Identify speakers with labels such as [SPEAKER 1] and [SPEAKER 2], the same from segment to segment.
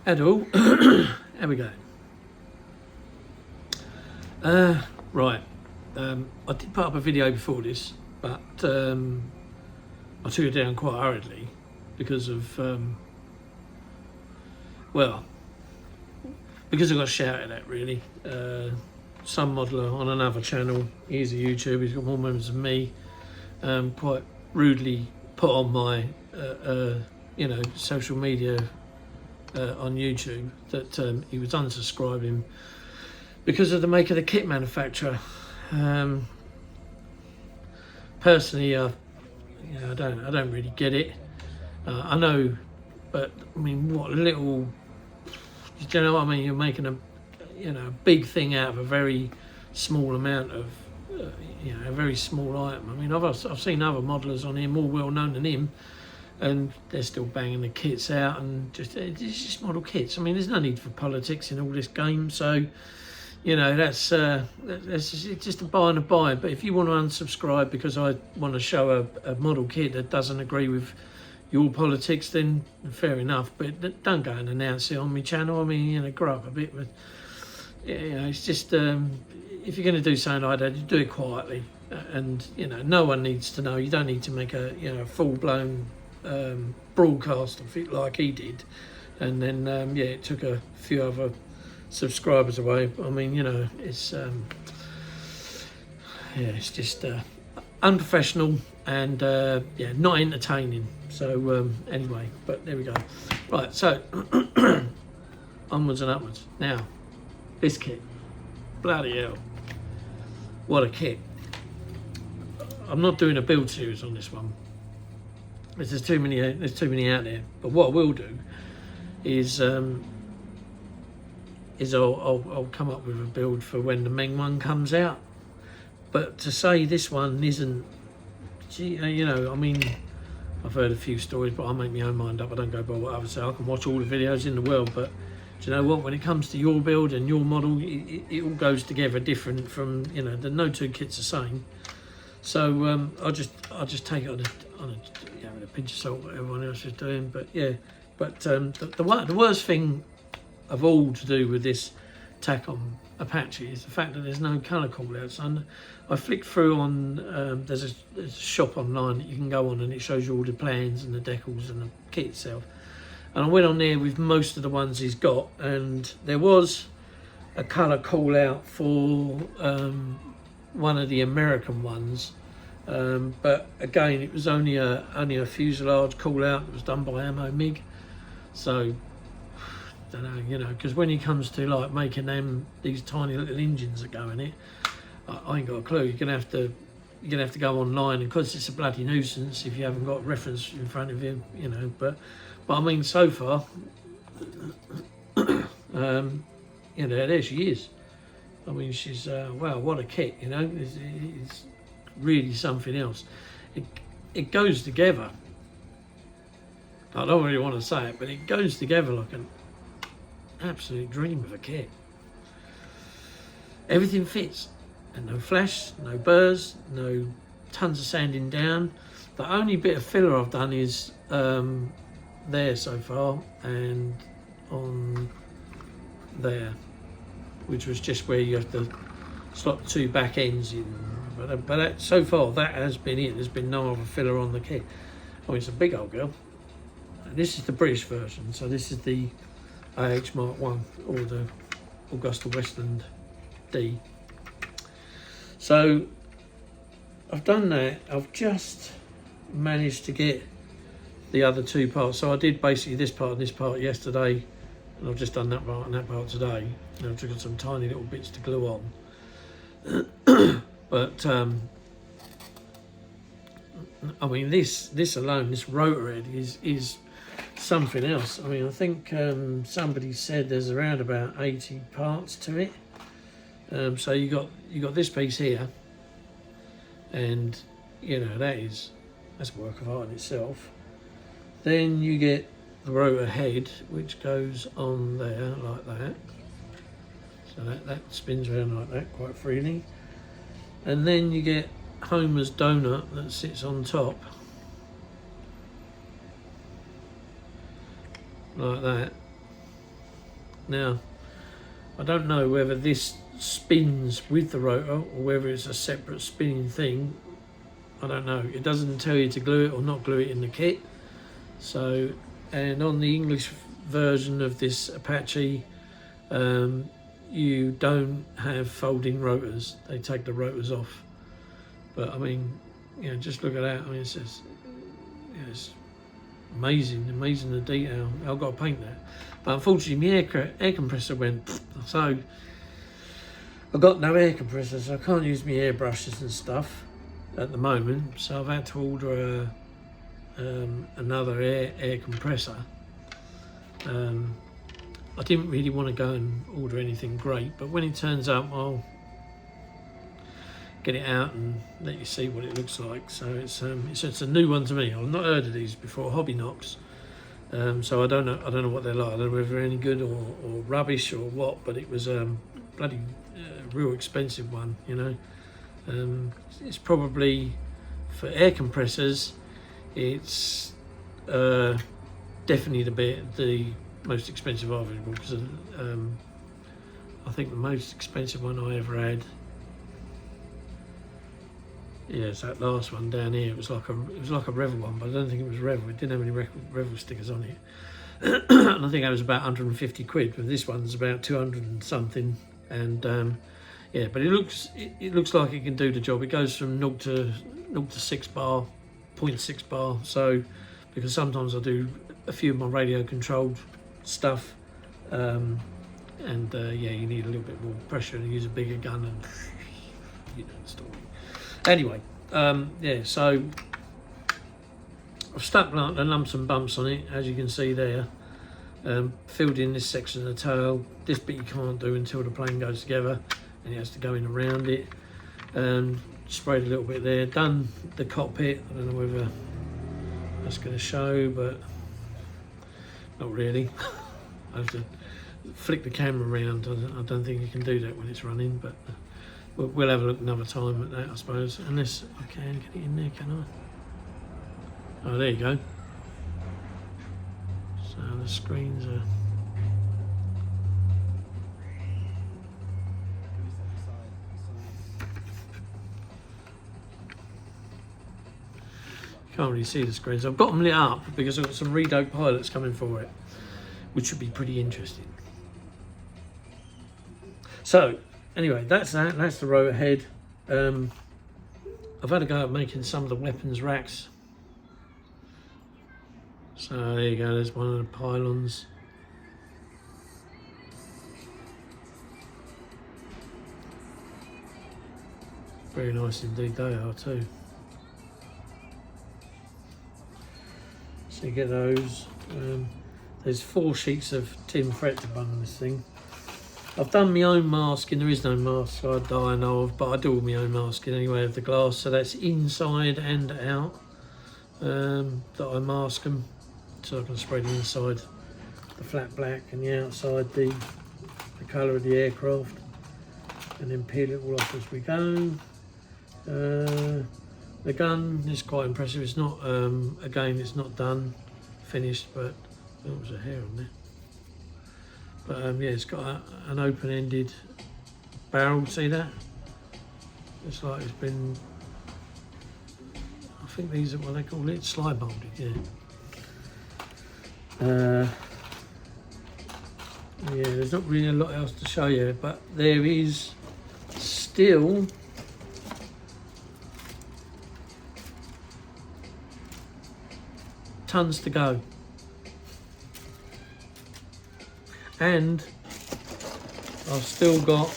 [SPEAKER 1] Hello. There we go. Right. I did put up a video before this, but I took it down quite hurriedly because of, because I got shouted at, really. Some modeller on another channel, he's a YouTuber, he's got more members than me, quite rudely put on my, social media on YouTube that he was unsubscribing because of the make of the kit manufacturer. Personally, I don't really get it. I know, but I mean, what little, do you know what I mean? You're making a big thing out of a very small amount of, a very small item. I mean, I've seen other modelers on here more well known than him, and they're still banging the kits out and it's just model kits. I mean, there's no need for politics in all this game, so that's just a buy and a buy. But if you want to unsubscribe because I want to show a model kit that doesn't agree with your politics, then fair enough. But don't go and announce it on my channel. I mean, grow up a bit. But it's just if you're going to do something like that, you do it quietly, and no one needs to know. You don't need to make a full blown broadcast of it like he did, and then it took a few other subscribers away. I mean, it's it's just unprofessional and not entertaining. So anyway, but there we go. Right, so onwards and upwards. Now, this kit, bloody hell, what a kit! I'm not doing a build series on this one. There's too many out there. But what I will do is I'll come up with a build for when the Meng one comes out. But to say this one isn't, I mean, I've heard a few stories, but I make my own mind up. I don't go by what others say. I can watch all the videos in the world, but do you know what? When it comes to your build and your model, it all goes together different from, the no two kits the same. So I'll just take it on a pinch of salt, what everyone else is doing. But the worst thing of all to do with this Takom Apache is the fact that there's no colour callouts. And I flicked through on there's a shop online that you can go on, and it shows you all the plans and the decals and the kit itself. And I went on there with most of the ones he's got, and there was a colour call out for one of the American ones, but again, it was only a fuselage call out. It was done by Ammo MiG, so I don't know, because when it comes to like making these tiny little engines that go in it, I ain't got a clue. You're gonna have to go online, and because it's a bloody nuisance if you haven't got a reference in front of you, But I mean, so far, there she is. I mean, she's wow, what a kit, it's really something else. It goes together. I don't really want to say it, but it goes together like an absolute dream of a kit. Everything fits, and no flash, no burrs, no tons of sanding down. The only bit of filler I've done is there so far, and on there, which was just where you have to slot the two back ends in. But so far, that has been it. There's been no other filler on the kit. Oh, it's a big old girl. And this is the British version, so this is the AH Mark 1 or the Augusta Westland D. So I've done that. I've just managed to get the other two parts. So I did basically this part and this part yesterday, and I've just done that part and that part today. And I've got some tiny little bits to glue on. But I mean, this alone, this rotor head is something else. I mean, I think somebody said there's around about 80 parts to it. So you got this piece here, and that's a work of art in itself. Then you get the rotor head, which goes on there like that. So that spins around like that quite freely. And then you get Homer's donut that sits on top. Like that. Now, I don't know whether this spins with the rotor or whether it's a separate spinning thing. I don't know. It doesn't tell you to glue it or not glue it in the kit. So, and on the English version of this Apache, you don't have folding rotors. They take the rotors off. But I mean, you know, just look at that. I mean, it's just, it's amazing the detail. I've got to paint that. But unfortunately, my air compressor went, so I've got no air compressor, so I can't use my airbrushes and stuff at the moment. So I've had to order another air compressor. I didn't really want to go and order anything great, but when it turns up, I'll get it out and let you see what it looks like. So it's a new one to me. I've not heard of these before, Hobby Knox. So I don't know what they're like. I don't know if they're any good or rubbish or what, but it was bloody real expensive one, you know. It's probably, for air compressors, it's definitely the most expensive available, because I think the most expensive one I ever had, yeah, it's that last one down here. It was like a Revel one, but I don't think it was Revel. It didn't have any Revel stickers on it. And I think that was about 150 quid, but this one's about 200 and something. And yeah, but it looks like it can do the job. It goes from 0 to 6 bar, 0.6 bar. So, because sometimes I do a few of my radio controlled stuff, and yeah, you need a little bit more pressure and use a bigger gun, and you know the story. Anyway, yeah, so I've stuck the lumps and bumps on it, as you can see there. Filled in this section of the tail. This bit you can't do until the plane goes together, and it has to go in around it. Sprayed a little bit there. Done the cockpit. I don't know whether that's going to show, but not really. I have to flick the camera around. I don't think you can do that when it's running, but we'll have a look another time at that, I suppose. Unless I can get it in there, can I? Oh, there you go. So the screens are... Can't really see the screens. I've got them lit up because I've got some redope pilots coming for it, which should be pretty interesting. So, anyway, that's that. That's the rotor head. I've had a go at making some of the weapons racks. So there you go. There's one of the pylons. Very nice indeed they are too. So you get those. There's 4 sheets of tin fret to bung on this thing. I've done my own masking. There is no mask I know of, but I do all my own masking anyway of the glass. So that's inside and out that I mask them. So I can spray the inside the flat black and the outside the colour of the aircraft, and then peel it all off as we go. The gun is quite impressive. It's not, again, it's not done, finished, but there was a hair on there. But yeah, it's got an open-ended barrel. See that? It's like it's been, I think these are what they call it, slide molded. Yeah. Yeah, there's not really a lot else to show you, but there is still tons to go. And I've still got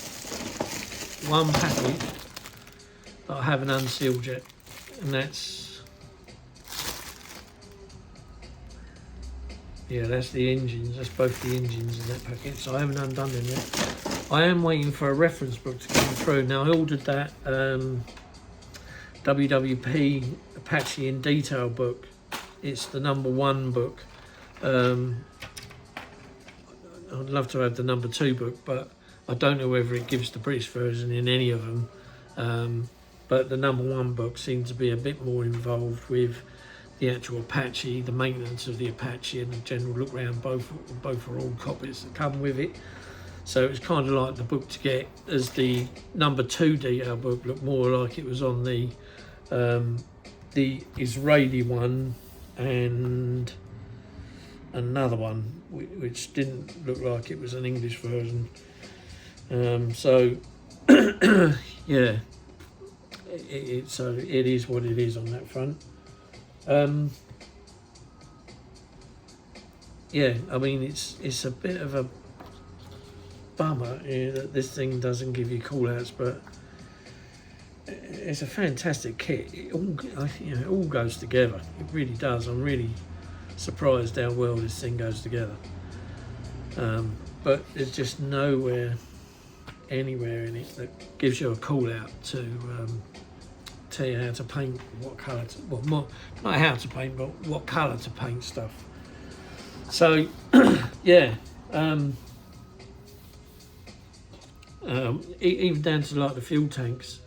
[SPEAKER 1] one package that I haven't unsealed yet, and that's, yeah, that's the engines. That's both the engines in that packet, so I haven't undone them yet. I am waiting for a reference book to come through. Now I ordered that WWP Apache in Detail book. It's the #1 book. I'd love to have the #2 book, but I don't know whether it gives the British version in any of them. But the #1 book seems to be a bit more involved with the actual Apache, the maintenance of the Apache, and the general look round. Both are all copies that come with it. So it's kind of like the book to get, as the number 2 detail book looked more like it was on the Israeli one and another one, which didn't look like it was an English version. So yeah, so it is what it is on that front. Yeah, I mean it's a bit of a bummer that this thing doesn't give you call outs, but it's a fantastic kit. It all goes together. It really does. I'm really surprised how well this thing goes together. But there's just anywhere in it that gives you a call out to tell you how to paint, what colour to, well, not how to paint, but what colour to paint stuff. So yeah, even down to like the fuel tanks.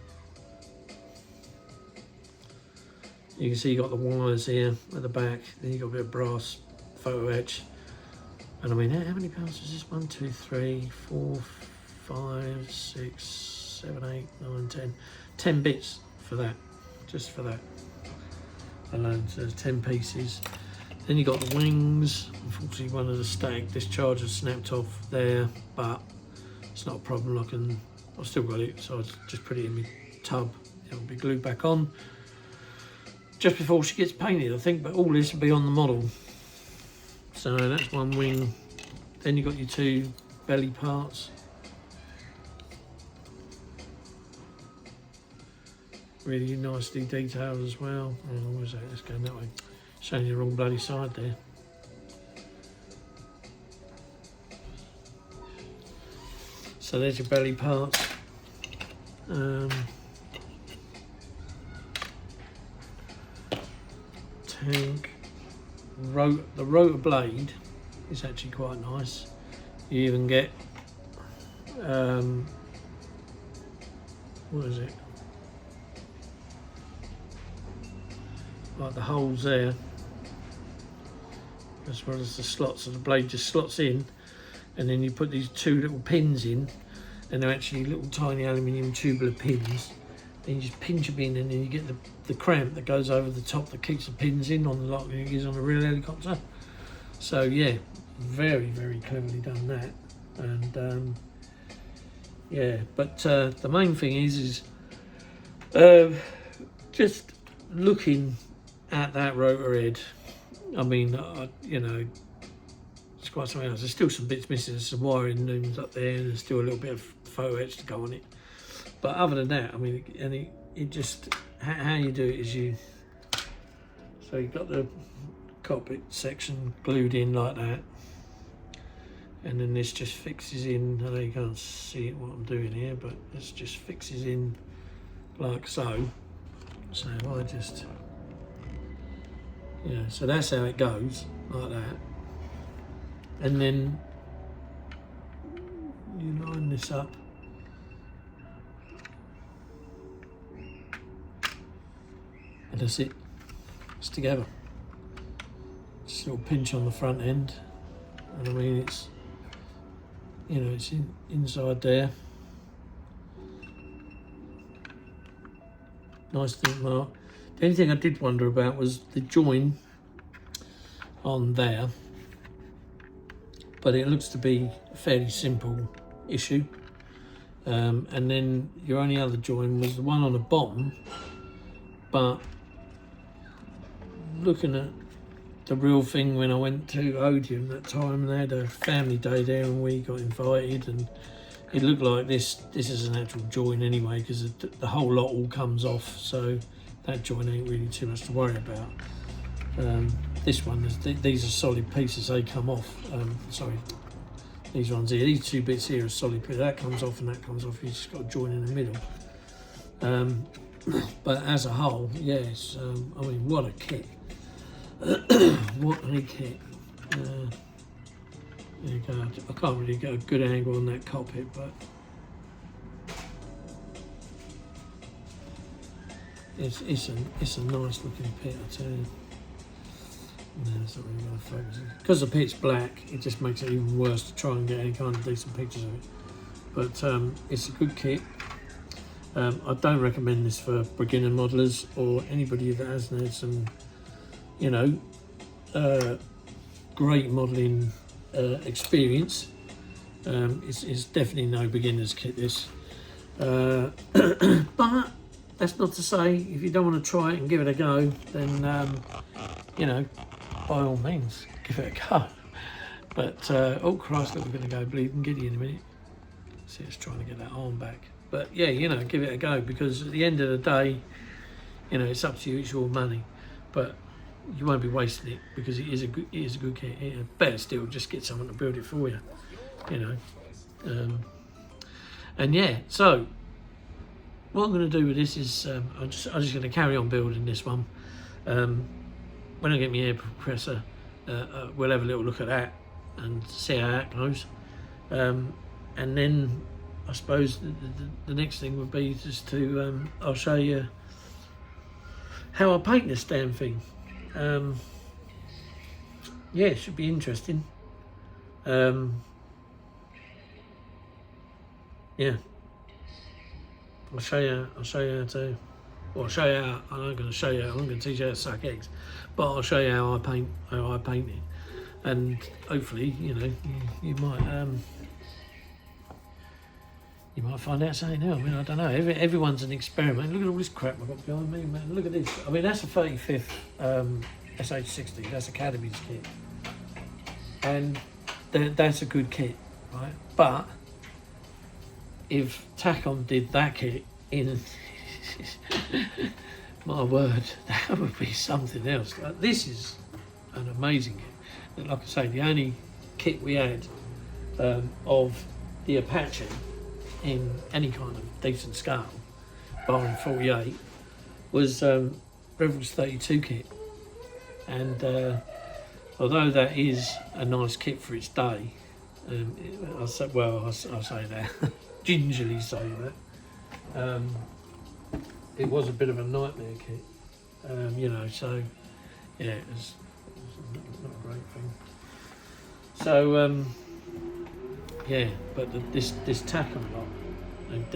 [SPEAKER 1] You can see you got the wires here at the back, then you got a bit of brass photo etch. And I mean, how many pounds is this? 1, 2, 3, 4, 5, 6, 7, 8, 9, 10. 10 bits for that, just for that alone. So there's 10 pieces. Then you got the wings. Unfortunately, one of the static dischargers snapped off there, but it's not a problem. I've still got it, so I just put it in my tub. It'll be glued back on just before she gets painted, I think, but all this will be on the model. So that's one wing. Then you've got your 2 belly parts. Really nicely detailed as well. Oh, where's that? Let's go that way. Showing you the wrong bloody side there. So there's your belly parts. Tank. The rotor blade is actually quite nice. You even get what is it? Like the holes there, as well as the slots, so the blade just slots in, and then you put these 2 little pins in, and they're actually little tiny aluminium tubular pins. Then you just pinch them in, and then you get the cramp that goes over the top that keeps the pins in on the lock, like it is on a real helicopter. So yeah, very, very cleverly done that. And yeah, but the main thing is just looking at that rotor head. I mean, you know, it's quite something else. There's still some bits missing. There's some wiring looms up there, and there's still a little bit of photo etch to go on it. But other than that, I mean, and it just, how you do it is so you've got the cockpit section glued in like that, and then this just fixes in. I know you can't see it what I'm doing here, but this just fixes in like so. So if I just, yeah, so that's how it goes, like that. And then you line this up. And that's it. It's together. Just a little pinch on the front end. And I mean, it's, you know, it's inside there. Nice thing mark. The only thing I did wonder about was the join on there, but it looks to be a fairly simple issue. And then your only other join was the one on the bottom, but looking at the real thing, when I went to Odeon that time, they had a family day there and we got invited, and it looked like this is an actual join anyway, because the whole lot all comes off, so that join ain't really too much to worry about. This one, these are solid pieces, they come off. Sorry, these ones here, these 2 bits here are solid pieces, that comes off and that comes off, you just got a join in the middle. But as a whole, yes, I mean, what a kit. What a kit. There you go. I can't really get a good angle on that cockpit, but it's a nice looking pit, I tell you. No, it's not really going to focus. Because the pit's black, it just makes it even worse to try and get any kind of decent pictures of it. But it's a good kit. I don't recommend this for beginner modelers or anybody that hasn't had some, you know, great modelling experience. It's definitely no beginner's kit, this. But that's not to say if you don't want to try it and give it a go, then you know, by all means give it a go. But oh Christ, look, we're going to go bleeding giddy in a minute. See, it's trying to get that arm back. But yeah, you know, give it a go, because at the end of the day, you know, it's up to you, it's your money, but you won't be wasting it, because it is a good kit. Better still, just get someone to build it for you, you know. And yeah, so what I'm going to do with this is I'm just going to carry on building this one. When I get my air compressor, we'll have a little look at that and see how that goes. And then I suppose the next thing would be just to I'll show you how I paint this damn thing. Yeah, it should be interesting. Yeah, I'll show you how to. Well, I'll show you how. I'm not going to show you. I'm going to teach you how to suck eggs, but I'll show you how I paint it, and hopefully, you know, you might find out something new. I mean, I don't know. Everyone's an experiment. Look at all this crap I've got behind me, man. Look at this. I mean, that's a 35th SH60. That's Academy's kit, and that's a good kit, right? But if Takom did that kit in, my word, that would be something else. Like, this is an amazing kit. Like I say, the only kit we had of the Apache in any kind of decent scale, barring 48, was Revel's 32 kit. And although that is a nice kit for its day, I'll say that, gingerly say that, it was a bit of a nightmare kit, you know, so yeah, it's not a great thing. So yeah, but this Takom lot, they've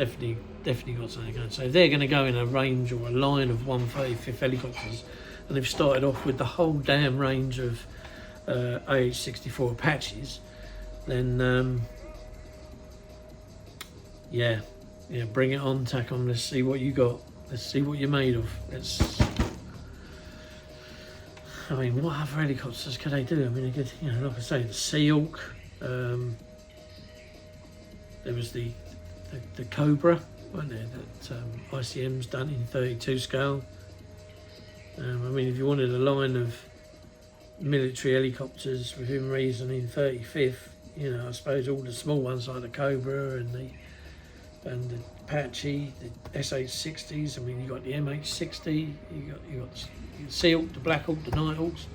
[SPEAKER 1] definitely got something going. So they're going to go in a range or a line of 135th helicopters, and they've started off with the whole damn range of WAH-64 Apaches. Then yeah, bring it on, Takom. Let's see what you got. Let's see what you're made of. I mean, what other helicopters could they do? I mean, they could, you know, like I say, the Seahawk. There was the Cobra, wasn't there? That ICM's done in 32 scale. I mean, if you wanted a line of military helicopters within reason in 35th, you know, I suppose all the small ones like the Cobra and the Apache, the SH60s. I mean, you got the MH60, you got the Seahawk, the Black Hawk, the Nighthawks.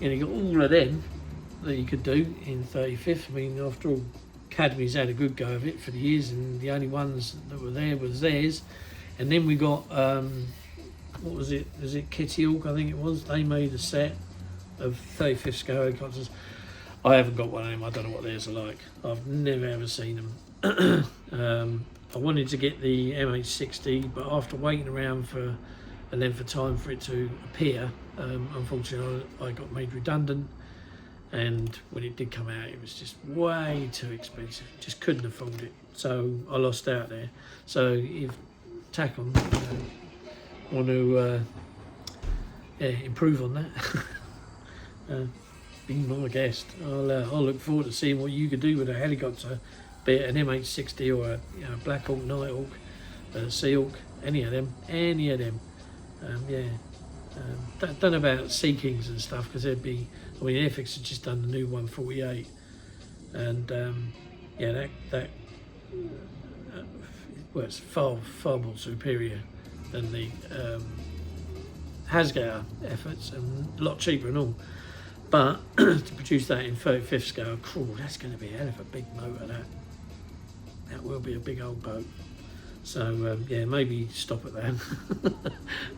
[SPEAKER 1] You know, you got all of them that you could do in 35th. I mean, after all, Academy's had a good go of it for the years, and the only ones that were there was theirs. And then we got what was it? Was it Kitty Hawk? I think it was. They made a set of 35th scale helicopters. I haven't got one of them. I don't know what theirs are like. I've never ever seen them. I wanted to get the MH60, but after waiting around for a length of time for it to appear, unfortunately I got made redundant, and when it did come out it was just way too expensive. Just couldn't afford it, so I lost out there. So if Takom want to improve on that, be my guest. I'll look forward to seeing what you could do with a helicopter, be it an MH60 or a Black Hawk, Nighthawk, Seahawk, any of them. Don't know about Sea Kings and stuff, because there'd be, I mean, Airfix has just done the new 148, and that well, it's far more superior than the Hasgar efforts, and a lot cheaper and all. But to produce that in 35th scale, cool, that's going to be a hell of a big motor. That will be a big old boat. So yeah, maybe stop at that.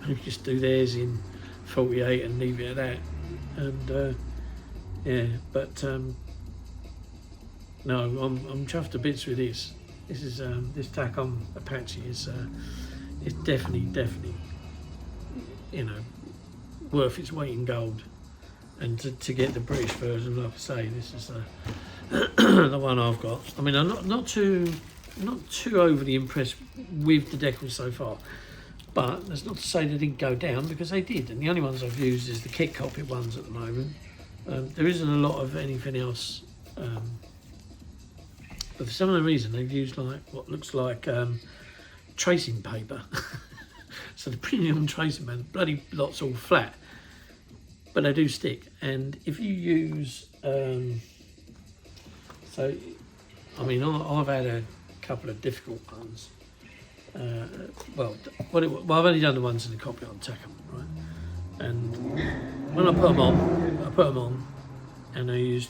[SPEAKER 1] Maybe just do theirs in 48 and leave it at that. And yeah, but no, I'm chuffed to bits with this. This is this Takom Apache is it's definitely, you know, worth its weight in gold. And to get the British version, like I say, this is the one I've got. I mean, I'm not too overly impressed with the decals so far, but that's not to say they didn't go down, because they did. And the only ones I've used is the kit cockpit ones at the moment. There isn't a lot of anything else, but for some other reason they've used like what looks like tracing paper. So the premium tracing paper, bloody lots all flat, but they do stick. And if you use so I mean, I've had a couple of difficult ones. Well, I've only done the ones in the cockpit on Takom, right? And when I put them on, and I used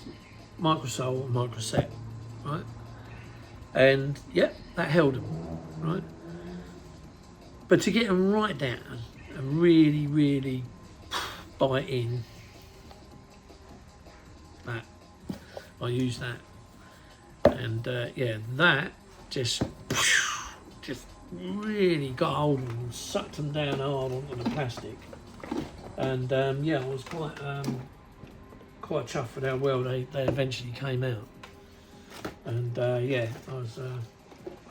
[SPEAKER 1] microsole and microset, right? And yeah, that held them, right? But to get them right down and really bite in, that I used that, and yeah, that just really got hold of them and sucked them down hard onto the plastic. And yeah, I was quite chuffed with how well they eventually came out. And yeah, I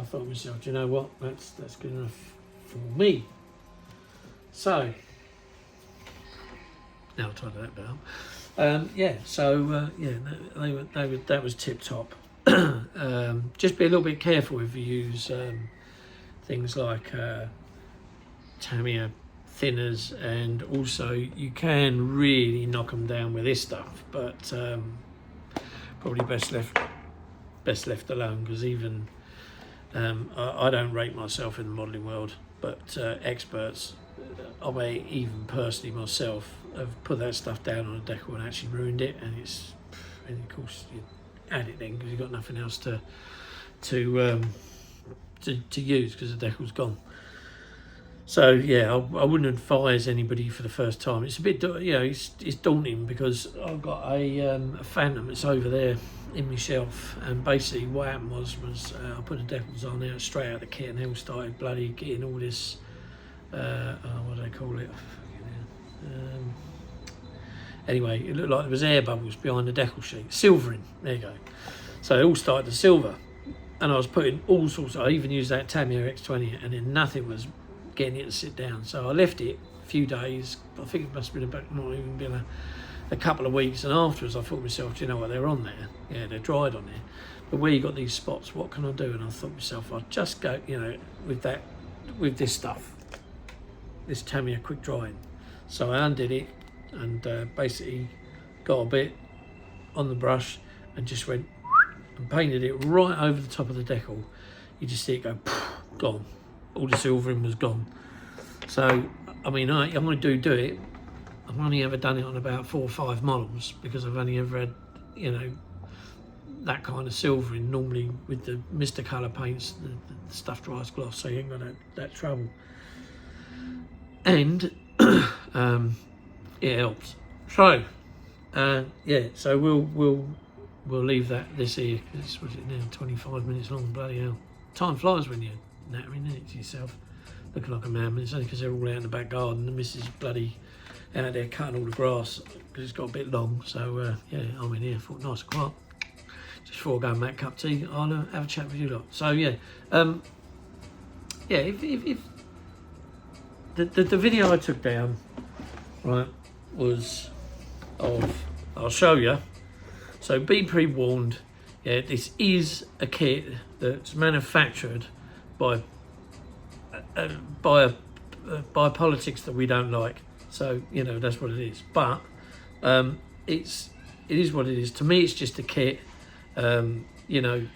[SPEAKER 1] thought to myself, do you know what, that's good enough for me. So now I'll tidy that down. Yeah, so yeah, that was tip top. Just be a little bit careful if you use things like Tamiya thinners, and also you can really knock them down with this stuff, but probably best left alone, because even I don't rate myself in the modelling world, but experts, I may even personally myself have put that stuff down on a decal and actually ruined it, and of course you add it then because you've got nothing else to use because the decal's gone. So yeah, I wouldn't advise anybody for the first time. It's a bit, you know, it's daunting, because I've got a Phantom that's over there in my shelf, and basically what happened was I put the decals on there straight out of the kit, and they all started bloody getting all this what do they call it? Anyway, it looked like there was air bubbles behind the decal sheet, silvering. There you go. So it all started to silver, and I was putting all sorts. I even used that Tamiya X20, and then nothing was getting it to sit down. So I left it a few days. I think it must have been not even been a couple of weeks, and afterwards I thought to myself, do you know what, they're on there. Yeah, they're dried on there. But where you got these spots, what can I do? And I thought to myself, I'll just go, you know, with this stuff, this Tamiya quick drying. So I undid it and basically got a bit on the brush and just went and painted it right over the top of the decal. You just see it go, gone. All the silvering was gone. So I mean, I'm going to do it. I've only ever done it on about 4 or 5 models, because I've only ever had, you know, that kind of silvering. Normally with the Mr. Colour paints, the stuff dries gloss, so you ain't got that trouble. And it helps. So yeah, so we'll leave this here, because what's it now, 25 minutes long. Bloody hell, time flies when you're nattering it to yourself, looking like a man. But it's only because they're all out in the back garden. The missus bloody out there cutting all the grass because it's got a bit long. So yeah, I'm in here, thought nice and quiet. Just before I go and make a cup of tea, I'll have a chat with you lot. So yeah, yeah, if the video I took down, right, was of, I'll show you. So be pre-warned. Yeah, this is a kit that's manufactured by politics that we don't like. So you know, that's what it is. But it is what it is. To me, it's just a kit. You know,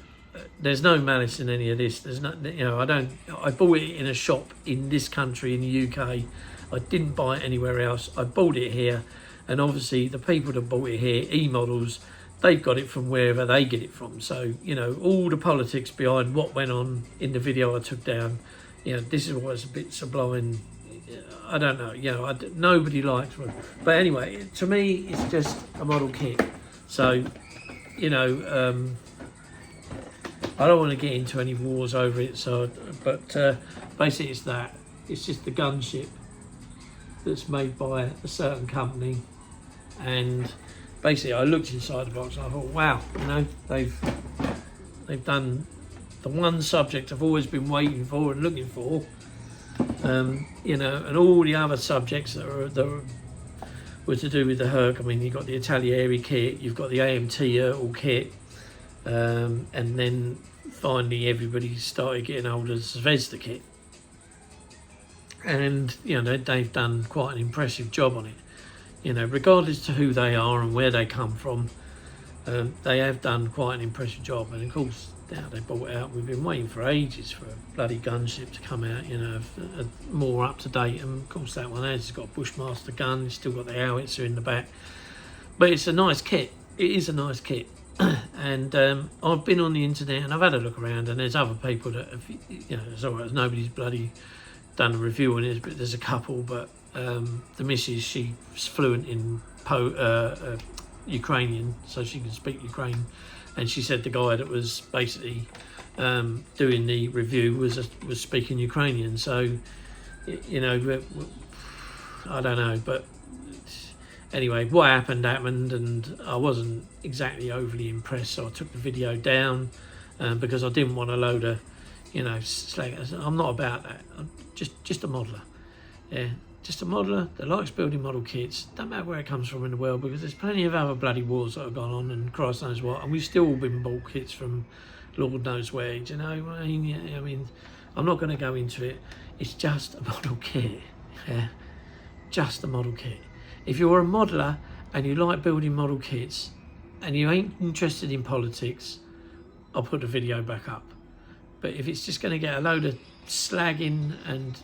[SPEAKER 1] there's no malice in any of this. There's not, you know, I bought it in a shop in this country, in the UK. I didn't buy it anywhere else. I bought it here, and obviously the people that bought it here, E-models, they've got it from wherever they get it from. So you know, all the politics behind what went on in the video I took down, you know, this is what's a bit sublime, I don't know, you know, nobody likes one. But anyway, to me, it's just a model kit. So, you know, I don't want to get into any wars over it. So, but basically, it's that. It's just the gunship that's made by a certain company, and basically, I looked inside the box and I thought, wow, you know, they've done the one subject I've always been waiting for and looking for. You know, and all the other subjects that were to do with the Herc. I mean, you've got the Italieri kit, you've got the AMT Ertl kit, and then finally everybody started getting hold of the Zvezda kit. And, you know, they've done quite an impressive job on it. You know, regardless to who they are and where they come from, they have done quite an impressive job. And of course, now they brought it out. We've been waiting for ages for a bloody gunship to come out, you know, more up to date. And of course, that one has. It's got a Bushmaster gun. It's still got the howitzer in the back. But it's a nice kit. It is a nice kit. And I've been on the internet and I've had a look around, and there's other people that have, you know, it's all right. Nobody's bloody done a review on it, but there's a couple. But the missus, she's fluent in Ukrainian, so she can speak Ukraine, and she said the guy that was basically doing the review was speaking Ukrainian. So, you know, I don't know, but anyway, what happened, and I wasn't exactly overly impressed, so I took the video down because I didn't want a load of, you know, slag. I'm not about that. I'm just a modeller. Yeah, just a modeller that likes building model kits. Don't matter where it comes from in the world, because there's plenty of other bloody wars that have gone on, and Christ knows what, and we've still been bought kits from Lord knows where. You know, I mean, I'm not going to go into it. It's just a model kit. Yeah, just a model kit. If you're a modeller and you like building model kits and you ain't interested in politics, I'll put the video back up. But if it's just going to get a load of slagging, and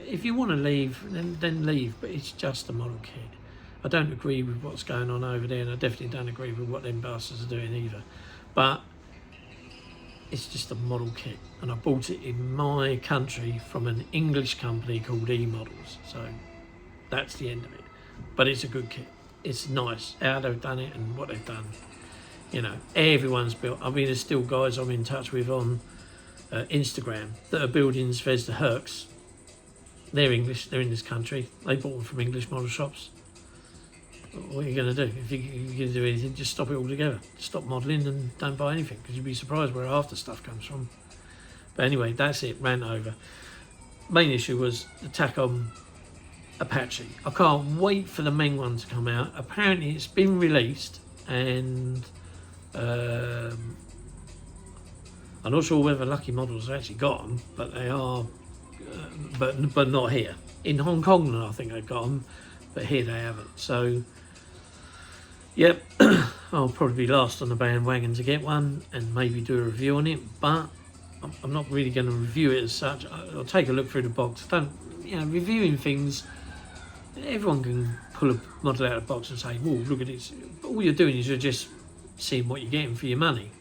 [SPEAKER 1] if you want to leave, then leave. But it's just a model kit. I don't agree with what's going on over there, and I definitely don't agree with what them bastards are doing either. But it's just a model kit, and I bought it in my country from an English company called E-Models. So that's the end of it. But it's a good kit. It's nice how they've done it and what they've done. You know, everyone's built. I mean, there's still guys I'm in touch with on Instagram that are building Zvezda Hercs. They're English. They're in this country. They bought them from English model shops. What are you going to do? If you're going to do anything, just stop it altogether. Stop modelling and don't buy anything, because you'd be surprised where half the stuff comes from. But anyway, that's it. Rant over. Main issue was the Takom Apache. I can't wait for the Meng one to come out. Apparently it's been released, and I'm not sure whether Lucky Models have actually got them, but they are, but not here. In Hong Kong, I think they've got them, but here they haven't. So, yep, I'll probably be last on the bandwagon to get one and maybe do a review on it, but I'm not really going to review it as such. I'll take a look through the box. Reviewing things, everyone can pull a model out of the box and say, whoa, look at this. But all you're doing is you're just seeing what you're getting for your money.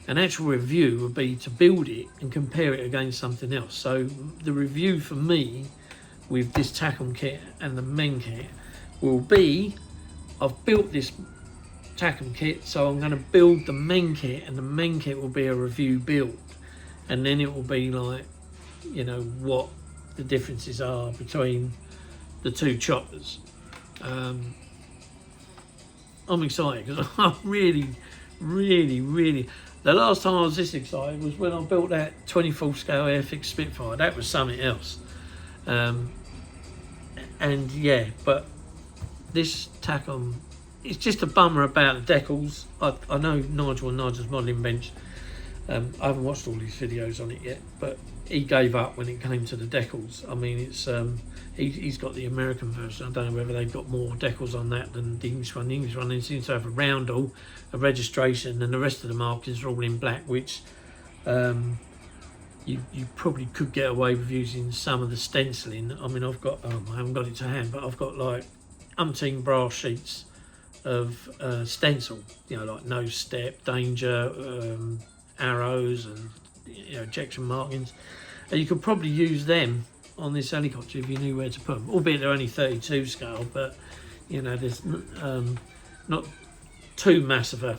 [SPEAKER 1] An actual review would be to build it and compare it against something else. So the review for me with this Takom kit and the Meng kit will be, I've built this Takom kit, so I'm going to build the Meng kit, and the Meng kit will be a review build. And then it will be like, you know, what the differences are between the two choppers. I'm excited because I'm really, the last time I was this excited was when I built that 24 scale Airfix Spitfire. That was something else. And yeah, but this Takom, it's just a bummer about the decals. I know Nigel and Nigel's modelling bench, I haven't watched all these videos on it yet, but he gave up when it came to the decals. I mean, it's he's got the American version. I don't know whether they've got more decals on that than the English one. The English one seems to have a roundel, a registration, and the rest of the markings are all in black, which you probably could get away with using some of the stenciling. I mean, I haven't got it to hand, but I've got like umpteen brass sheets of stencil, you know, like no step, danger, arrows, and, you know, ejection markings, and you could probably use them on this helicopter if you knew where to put them. Albeit they're only 32 scale, but you know, there's not too massive a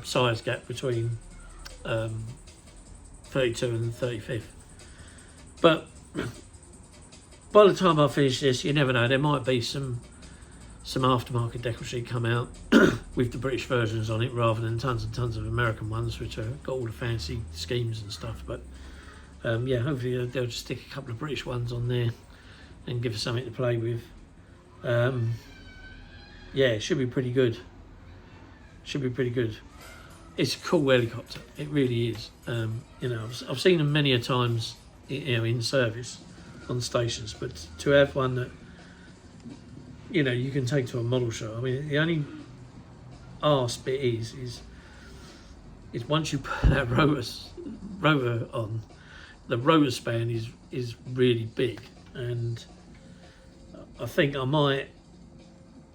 [SPEAKER 1] size gap between 32 and 35th. But by the time I finish this, you never know, there might be some aftermarket decal sheet come out with the British versions on it rather than tons and tons of American ones which have got all the fancy schemes and stuff. But yeah, hopefully they'll just stick a couple of British ones on there and give us something to play with. Yeah, it should be pretty good. Should be pretty good. It's a cool helicopter. It really is. You know, I've seen them many a times, you know, in service on stations, but to have one that, you know, you can take to a model show. I mean, the only arse bit is once you put that rotor on, the rotor span is really big, and I think I might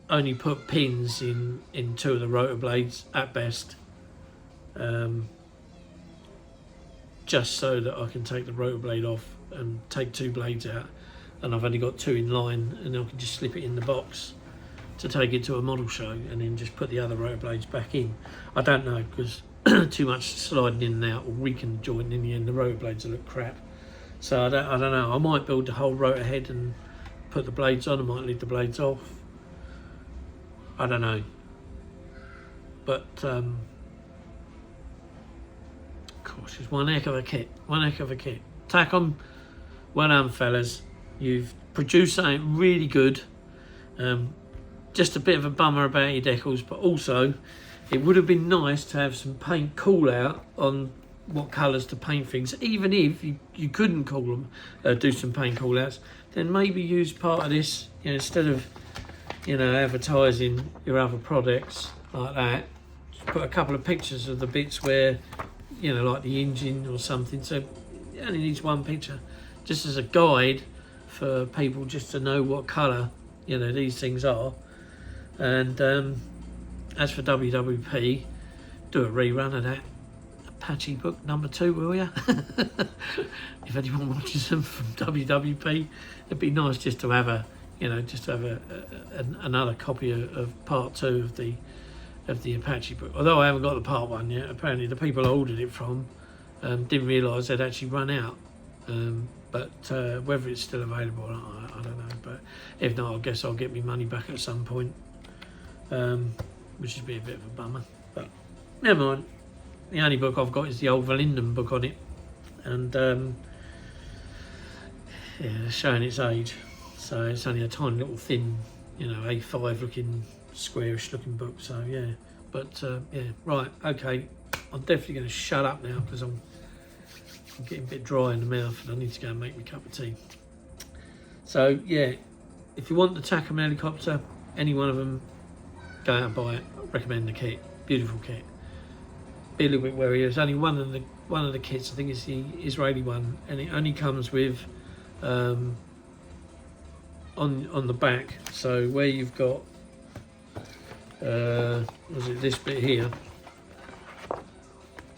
[SPEAKER 1] only put pins in 2 of the rotor blades at best, just so that I can take the rotor blade off and take 2 blades out, and I've only got 2 in line, and I can just slip it in the box to take it to a model show and then just put the other rotor blades back in. I don't know, because too much sliding in and out or reconjointing in the end, the rotor blades will look crap. So I don't know, I might build the whole rotor head and put the blades on, I might leave the blades off. I don't know. But gosh, it's one heck of a kit. One heck of a kit. Takom, well done fellas. You've produced something really good. Just a bit of a bummer about your decals, but also it would have been nice to have some paint call out on what colours to paint things. Even if you couldn't call them, do some paint call outs, then maybe use part of this, you know, instead of, you know, advertising your other products like that, just put a couple of pictures of the bits where, you know, like the engine or something. So it only needs one picture, just as a guide for people just to know what colour, you know, these things are. And as for WWP, do a rerun of that Apache book number 2, will ya? If anyone watches them from WWP, it'd be nice just to have a, you know, just to have another copy of part 2 of the Apache book. Although I haven't got the part 1 yet. Apparently the people I ordered it from didn't realise they'd actually run out. But whether it's still available, I don't know. But if not, I guess I'll get my money back at some point, which would be a bit of a bummer. But never mind. The only book I've got is the old Verlinden book on it, and yeah, it's showing its age. So it's only a tiny little thin, you know, A5 looking, squarish looking book. So yeah, but yeah, right, okay. I'm definitely going to shut up now because I'm getting a bit dry in the mouth and I need to go and make me a cup of tea. So yeah, if you want the Takom helicopter, any one of them, go out and buy it. I recommend the kit. Beautiful kit. Be a little bit wary. There's only one of the kits. I think it's the Israeli one, and it only comes with on the back. So where you've got was it this bit here?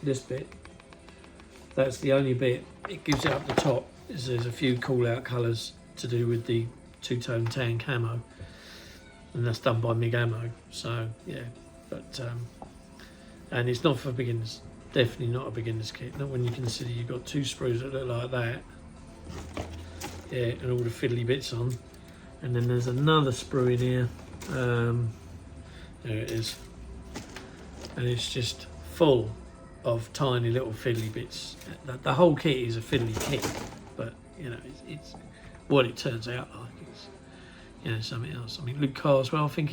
[SPEAKER 1] This bit. That's the only bit. It gives it up the top. There's a few call out colours to do with the 2-tone tan camo, and that's done by MIG Ammo. So yeah, but and it's not for beginners. Definitely not a beginner's kit. Not when you consider you've got 2 sprues that look like that. Yeah, and all the fiddly bits on. And then there's another sprue in here. There it is. And it's just full of tiny little fiddly bits. The whole kit is a fiddly kit, but you know, it's what it turns out like. It's, you know, something else. I mean, Luke Carswell. I think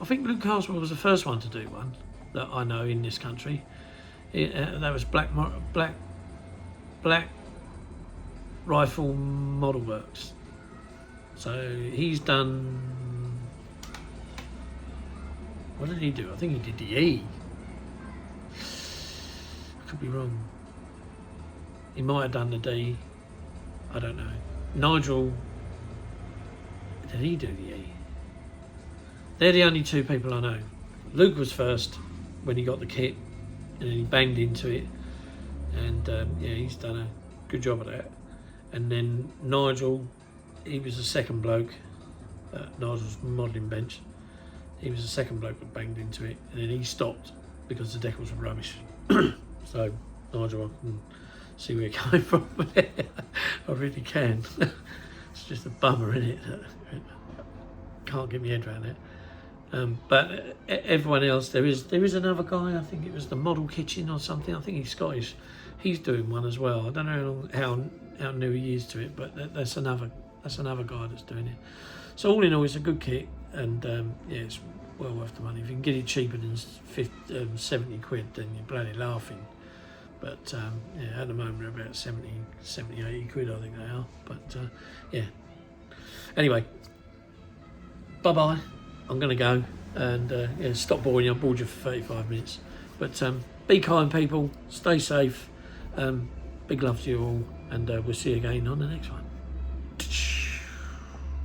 [SPEAKER 1] Luke Carswell was the first one to do one that I know in this country. That was Black Rifle Model Works. So he's done. What did he do? I think he did the E. I could be wrong. He might have done the D. I don't know. Nigel. Did he do the E? They're the only 2 people I know. Luke was first when he got the kit, and then he banged into it, and yeah, he's done a good job of that. And then Nigel, he was the second bloke, Nigel's modelling bench. He was the second bloke that banged into it, and then he stopped because the decals were rubbish. So Nigel, I can see where you're coming from. I really can. It's just a bummer, isn't it? Can't get my head around it. But everyone else, there is another guy. I think it was the Model Kitchen or something. I think he's Scottish. He's doing one as well. I don't know how new he is to it, but that's another guy that's doing it. So all in all, it's a good kit, and yeah, it's well worth the money. If you can get it cheaper than 70 quid, then you're bloody laughing. But yeah, at the moment they're about 70, 80 quid, I think they are. But yeah. Anyway, bye-bye. I'm going to go and yeah, stop boring you. I bored you for 35 minutes. But be kind, people. Stay safe. Big love to you all, and we'll see you again on the next one.